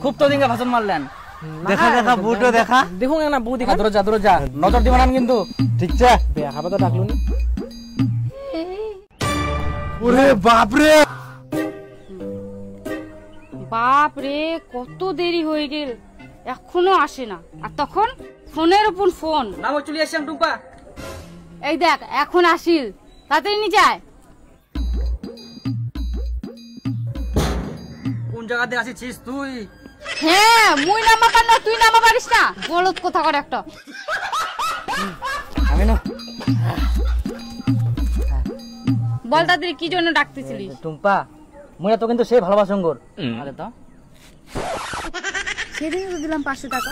খুব তো দিনকে ভাষণ মারলেন। দেখা দেখা বউটা দেখা দেখুন না বউ দেখা দূরে যা নজর দিবেন না কিন্তু। ঠিক আছে বিয়া খাবে তো ডাকলুন। ওরে বাপ রে বাপ রে কত দেরি হয়ে গেল এখনো আসে না। আর তখন ফোনের উপর ফোন। না ওই চলে আসলাম টুম্পা। এই দেখ এখন আসিল তাড়াতাড়ি নিয়ে যায়। কোন জায়গাতে আসিছিস তুই? হ্যাঁ মুই নামা পার না তুই নামা পারিস না বলত কথা করে একটা। আমি না বল তাড়াতাড়ি কি জন্য ডাকতেছিলিস? টুম্পা মুইরা তো কিন্তু সেই ভালোবাসঙ্গর। আরে তো সেদিন তো দিলাম 500 টাকা।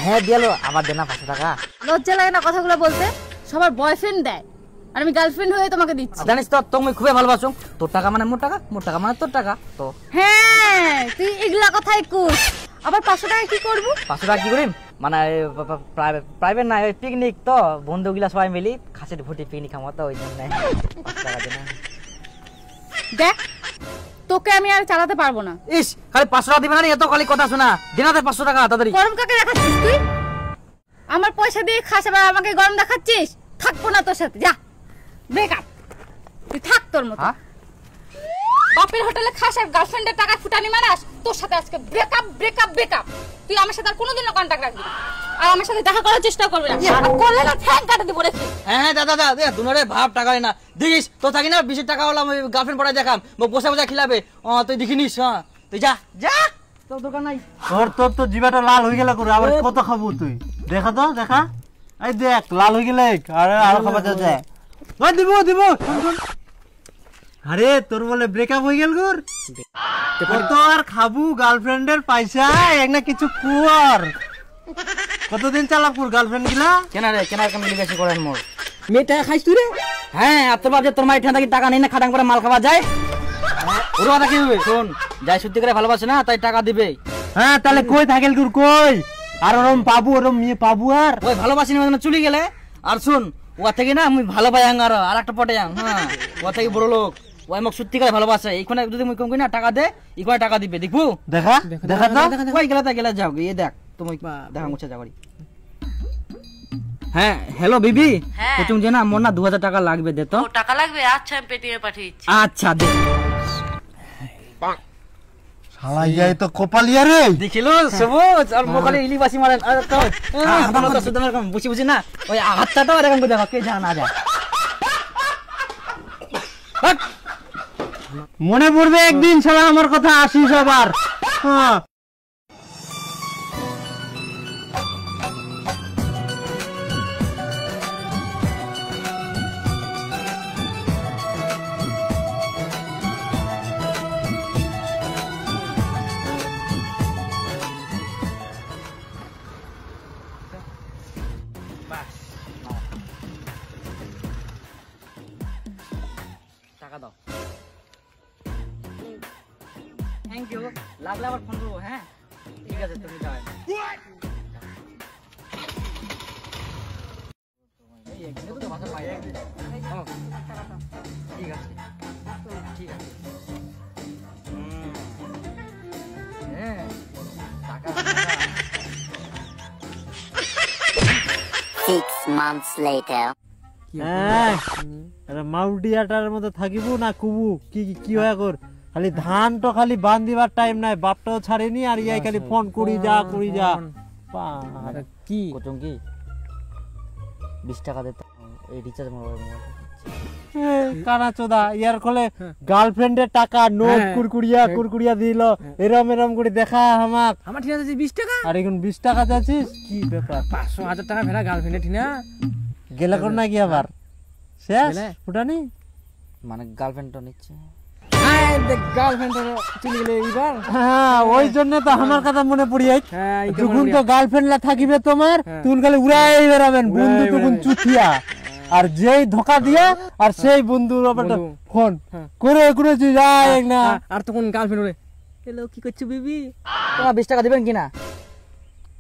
হ্যাঁ দিয়ালো আবার দেনা 500 টাকা। লজ্জা লাগে না কথাগুলো বলতে? সবার বয়ফ্রেন্ড দেয় আর আমি গার্লফ্রেন্ড হয়ে তোমাকে দিচ্ছি। জানিস তো তুমি খুবই ভালোবাসো। তোর টাকা মানে মোর টাকা, মোর টাকা মানে তোর টাকা। তো হ্যাঁ তুই এগুলা কথাই কইস। আবার 500 টাকা কি করব? 500 টাকা কি করিম মানে প্রাইভেট না পিকনিক তো বন্ধুগুলা সবাই মিলি খাসির ফুটি পিকনিক খামো তো ওই জন্য 500 টাকা দেনা। দেখ তোকে আমি আর চালাতে পারবো না। ইস খালি 500 টাকা দিবে না এত খালি কথা শোনা। দিনাতে 500 টাকা তাড়াতাড়ি। গরম কাকে দেখাচ্ছিস তুই? আমার পয়সা দিয়ে খাস আবার আমাকে গরম দেখাচ্ছিস? থাকবো না তোর সাথে, যা ব্রেকআপ। তুই থাক তোর মতো। বাপের হোটেলে খাস আর গার্লফ্রেন্ডের টাকা ফুটানি মারাস। তোর সাথে আজকে ব্রেকআপ ব্রেকআপ ব্রেকআপ। তুই আমার সাথে আর কোনোদিনও কন্টাক্ট রাখবি না আর আমার সাথে দেখা করার চেষ্টা করবি না। আর করলে না ঠ্যাং কাটে দিব রেখে। হ্যাঁ দাদা দাদা দুনারে ভাব টাকা না দেখিস তো থাকি না 20 টাকা হলাম গার্লফ্রেন্ড পড়াই দেখাম বসে বসে খিলাবে। তুই দেখিনিস। হ্যাঁ তুই যা যা তোর দরকার নাই। তোর তো জিবাটা লাল হয়ে গেল করে আবার কত খাবো তুই? দেখা তো দেখা এই দেখ লাল হয়ে গেলে আরে আর খাবার যাচ্ছে। ওই দিব দিব আরে তোর বলে ব্রেকআপ হয়ে গেল গুর কত আর খাবু গার্লফ্রেন্ডের পয়সা এক না কিছু কুয়ার কতদিন চালাক তোর গার্লফ্রেন্ড গিলা কেন রে কেন কেন লিখেছি করেন মোর মেয়ে টাকা খাইছ তুই রে? হ্যাঁ আর তোর বাপ যে তোর মায়ের ঠান্ডা টাকা নেই না খাটাং করে মাল খাওয়া যায়। ওর কথা কি হবে শোন যাই সত্যি করে ভালোবাসে না তাই টাকা দিবে। হ্যাঁ তাহলে কই থাকেল তোর কই আর ওরম পাবু ওরম মেয়ে পাবু আর ওই ভালোবাসি না চলে গেলে। আর শুন ও থেকে না আমি ভালো পাই আর একটা পটে যাং। হ্যাঁ ও থেকে বড় লোক ওই মোক সত্যি করে ভালোবাসে। এইখানে যদি মুই কম করি না টাকা দে এইখানে টাকা দিবে দেখবো। দেখা দেখা তো ওই গেলে যাও গিয়ে দেখ তুমি দেখা মুছে যাওয়ারি। হ্যাঁ হ্যালো বিবি তুমি যে না মোর না 2000 টাকা লাগবে দে তো। টাকা লাগবে? আচ্ছা আমি পেটিএম পাঠিয়ে দিচ্ছি। আচ্ছা দে। শালা ইয়াই তো কপালিয়া রে দেখিলো সবুজ আর মোখানে ইলিবাসি মারেন। আর তো আমরা তো সুদমের কম বুঝি বুঝি না ওই হাতটাও এরকম করে দেখো কে যা না যা। মনে পড়বে একদিন শালা আমার কথা আসিস আবার। হ্যাঁ টাকা দাও। থ্যাংক ইউ লাগলে আবার ফোন করবো। হ্যাঁ ঠিক আছে তুমি যাও। ঠিক আছে ঠিক আছে। হ্যাঁ টাকা 6 months later. মাউডিয়াটার মধ্যে থাকিব না কুবু কি কি হয় কর খালি ধান তো খালি বান দিবার টাইম নাই বাপটাও ছাড়েনি আর ইয়াই খালি ফোন করি যা কি কোচং কি 20 টাকা দে এই রিচার্জ মোবাইল কানা চোদা ইয়ার কলে গার্লফ্রেন্ডের টাকা নোট কুরকুরিয়া দিল এরম এরম করে দেখা আমার ঠিক আছে 20 টাকা আর এখন 20 টাকা যাচ্ছিস কি ব্যাপার 500,000 টাকা ভেড়া গার্লফ্রেন্ডে ঠিনা গেলা কর না কি আবার শেষ ফুটানি মানে গার্লফ্রেন্ড তো নিচ্ছে। গার্লফ্রেন্ড চলে গেলে এইবার। হ্যাঁ ওই জন্য তো আমার কথা মনে পড়ি যখন তো গার্লফ্রেন্ড লা থাকিবে তোমার তুমি খালি উড়াই বেড়াবেন বন্ধু তখন চুতিয়া আর যেই ধোকা দিয়া আর সেই বন্ধুর ফোন করে করেছি যায় না আর তখন গার্লফ্রেন্ড ওরে হ্যালো কি করছো বেবি তোমার 20 টাকা দিবেন কিনা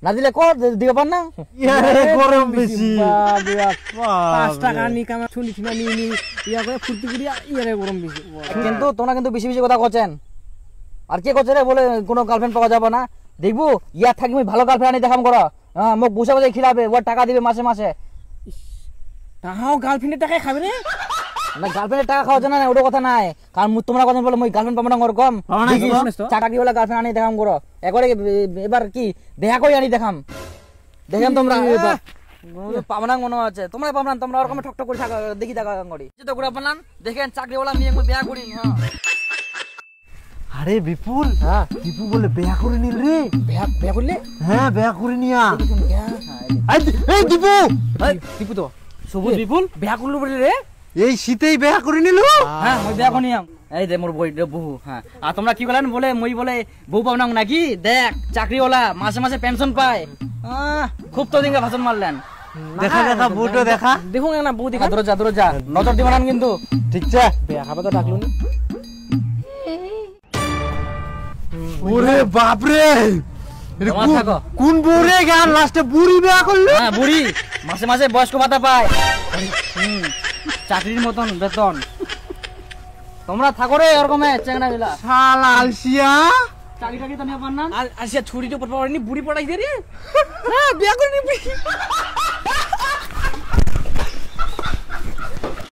না দিলে কর দিবে পার না গরম বেশি 5 টাকা নি কামা শুনিছি না নি ইয়া করে ফুর্তি করিয়া ইয়ারে গরম বেশি। কিন্তু তোমরা কিন্তু বেশি বেশি কথা কছেন আর কে কছে রে বলে কোনো গার্লফ্রেন্ড পাওয়া যাবে না দেখবো ইয়া থাকি মুই ভালো গার্লফ্রেন্ড আনি দেখাম করো হ্যাঁ মোক বসে বসে খিলাবে ও টাকা দিবে মাসে মাসে তাহাও গার্লফ্রেন্ডের টাকায় খাবে রে না গার্লফ্রেন্ডের টাকা খাওয়া জানা না ওটা কথা নাই কারণ তোমরা কথা বলে মই গার্লফ্রেন্ড পাবো না ওরকম চাকরিওয়ালা গার্লফ্রেন্ড আনি দেখাম করো একবারে এবার কি দেখা করে আনি দেখাম দেখেন তোমরা পাবনাং মনে আছে তোমরা পাবনান তোমরা ওরকম ঠকঠক করে থাকা দেখি দেখা করি তো করে পাবনান দেখেন চাকরিওয়ালা মেয়ে মই বিয়া করি হ্যাঁ আরে বিপুল বিপু বলে বিয়া করে নিল রে বিয়া করলে হ্যাঁ বিয়া করে নিয়া এই দীপু টিপু তো সবুজ বিপুল বিয়া করলো বলে রে এই শীতেই বিয়া করে নিল হ্যাঁ মই বিয়া করি এই দে মোর বই বহু হ্যাঁ আর তোমরা কি বলেন বলে মই বলে বউ পাবনাং নাকি দেখ চাকরিওয়ালা মাসে মাসে পেনশন পায় খুব তো দিনকে ভাষণ মারলেন দেখা দেখা বুটো দেখা দেখুন না বউ দেখা দূরে যা নজর দিবান কিন্তু ঠিক আছে বিয়া খাবে তো ডাকলো নি ওরে বাপ রে তোমার থাকো। কোন বুড়ে গান লাস্টে বুড়ি বিয়া করলো হ্যাঁ বুড়ি মাসে মাসে বয়স্ক ভাতা পায় চাকরির মতন বেতন তোমরা থাকো রে ওরকম চেংড়া গিলা শালা আলসিয়া চাকরি টাকরি তো নিয়ে পার না আর আসিয়া ছুরিটা পড় পারেনি বুড়ি পড়াই দে রে হ্যাঁ বিয়া করে নি